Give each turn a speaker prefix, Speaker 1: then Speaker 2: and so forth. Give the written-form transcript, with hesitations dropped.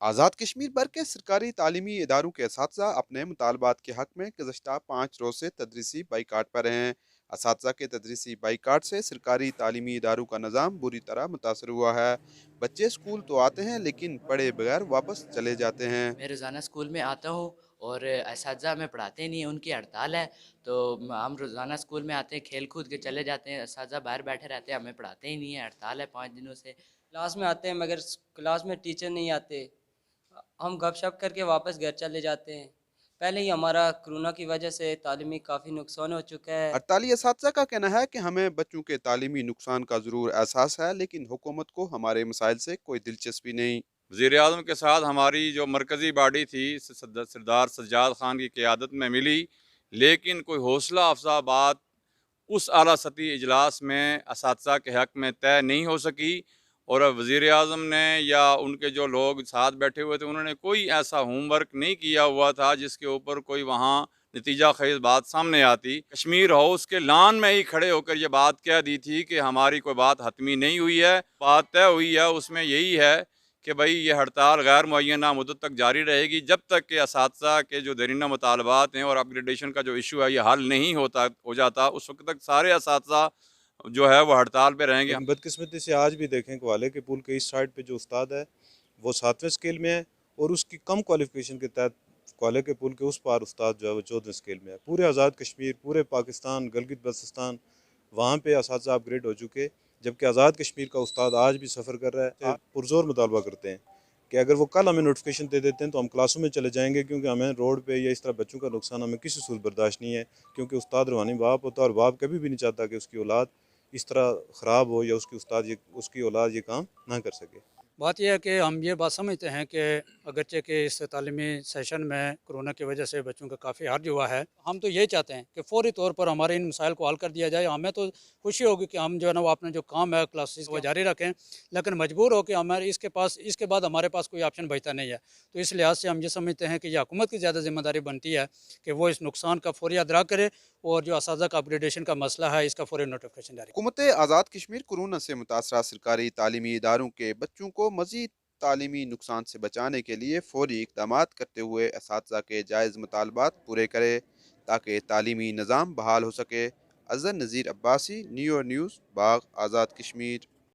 Speaker 1: آزاد کشمیر بھر کے سرکاری تعلیمی اداروں کے اساتذہ اپنے مطالبات کے حق میں گزشتہ 5 روز سے تدریسی بائیکاٹ پر ہیں۔ اساتذہ کے تدریسی بائیکاٹ سے سرکاری تعلیمی اداروں کا نظام بری طرح متاثر ہوا ہے۔ بچے اسکول تو آتے ہیں لیکن پڑھے بغیر واپس چلے جاتے ہیں۔
Speaker 2: میں روزانہ اسکول میں آتا ہوں اور اساتذہ ہمیں پڑھاتے نہیں ہیں، ان کی ہڑتال ہے، تو ہم روزانہ اسکول میں آتے ہیں، کھیل کود کے چلے جاتے ہیں، اساتذہ باہر بیٹھے رہتے ہیں، ہمیں پڑھاتے ہی نہیں ہیں، ہڑتال ہے 5 دنوں سے۔
Speaker 3: کلاس میں آتے ہیں مگر کلاس میں ٹیچر نہیں آتے، ہم گپ شپ کر کے واپس گھر چلے جاتے ہیں۔ پہلے ہی ہمارا کرونا کی وجہ سے تعلیمی کافی نقصان ہو چکا ہے۔
Speaker 1: ہڑتالی اساتذہ کا کہنا ہے کہ ہمیں بچوں کے تعلیمی نقصان کا ضرور احساس ہے، لیکن حکومت کو ہمارے مسائل سے کوئی دلچسپی نہیں۔
Speaker 4: وزیر اعظم کے ساتھ ہماری جو مرکزی باڈی تھی سردار سجاد خان کی قیادت میں ملی، لیکن کوئی حوصلہ افزا بات اس اعلیٰ سطحی اجلاس میں اساتذہ کے حق میں طے نہیں ہو سکی، اور وزیر اعظم نے یا ان کے جو لوگ ساتھ بیٹھے ہوئے تھے انہوں نے کوئی ایسا ہوم ورک نہیں کیا ہوا تھا جس کے اوپر کوئی وہاں نتیجہ خیز بات سامنے آتی۔ کشمیر ہاؤس کے لان میں ہی کھڑے ہو کر یہ بات کہہ دی تھی کہ ہماری کوئی بات حتمی نہیں ہوئی ہے، بات طے ہوئی ہے، اس میں یہی ہے کہ بھئی یہ ہڑتال غیر معینہ مدت تک جاری رہے گی جب تک کہ اساتذہ کے جو دیرینہ مطالبات ہیں اور اپ گریڈیشن کا جو ایشو ہے یہ حل نہیں ہو جاتا، اس وقت تک سارے اساتذہ جو ہے وہ ہڑتال پہ رہیں گے۔
Speaker 5: لیکن بدقسمتی سے آج بھی دیکھیں کہ والے کے پول کے اس سائڈ پہ جو استاد ہے وہ 7ویں اسکیل میں ہے، اور اس کی کم کوالیفیکیشن کے تحت کوالے کے پول کے اس پار استاد جو ہے وہ 14ویں اسکیل میں ہے۔ پورے آزاد کشمیر، پورے پاکستان، گلگت بلتستان، وہاں پہ اساتذہ اپ گریڈ ہو چکے، جبکہ آزاد کشمیر کا استاد آج بھی سفر کر رہا ہے۔ پرزور مطالبہ کرتے ہیں کہ اگر وہ کل ہمیں نوٹیفیکیشن دے دیتے ہیں تو ہم کلاسوں میں چلے جائیں گے، کیونکہ ہمیں روڈ پہ یا اس طرح بچوں کا نقصان ہمیں کسی صورت برداشت نہیں ہے، کیونکہ استاد روحانی باپ ہوتا ہے، اور باپ کبھی بھی نہیں چاہتا کہ اس کی اولاد اس طرح خراب ہو یا اس کی اولاد یہ کام نہ کر سکے۔
Speaker 6: بات یہ ہے کہ ہم یہ بات سمجھتے ہیں کہ اگرچہ کہ اس تعلیمی سیشن میں کرونا کی وجہ سے بچوں کا کافی حرج ہوا ہے، ہم تو یہ چاہتے ہیں کہ فوری طور پر ہمارے ان مسائل کو حل کر دیا جائے۔ ہمیں تو خوشی ہوگی کہ ہم جو ہے نا وہ اپنا جو کام ہے کلاسز وہ جاری رکھیں، لیکن مجبور ہو کہ ہمارے اس کے بعد ہمارے پاس کوئی آپشن بچتا نہیں ہے۔ تو اس لحاظ سے ہم یہ سمجھتے ہیں کہ یہ حکومت کی زیادہ ذمہ داری بنتی ہے کہ وہ اس نقصان کا فوری ادراک کرے، اور جو اساتذہ کا اپگریڈیشن کا مسئلہ ہے اس کا فوری نوٹیفیکیشن جاری کرے۔
Speaker 1: حکومت آزاد کشمیر کورونا سے متاثرہ سرکاری تعلیمی اداروں کے بچوں کو مزید تعلیمی نقصان سے بچانے کے لیے فوری اقدامات کرتے ہوئے اساتذہ کے جائز مطالبات پورے کرے تاکہ تعلیمی نظام بحال ہو سکے۔ اظہر نذیر عباسی، نیو نیوز، باغ، آزاد کشمیر۔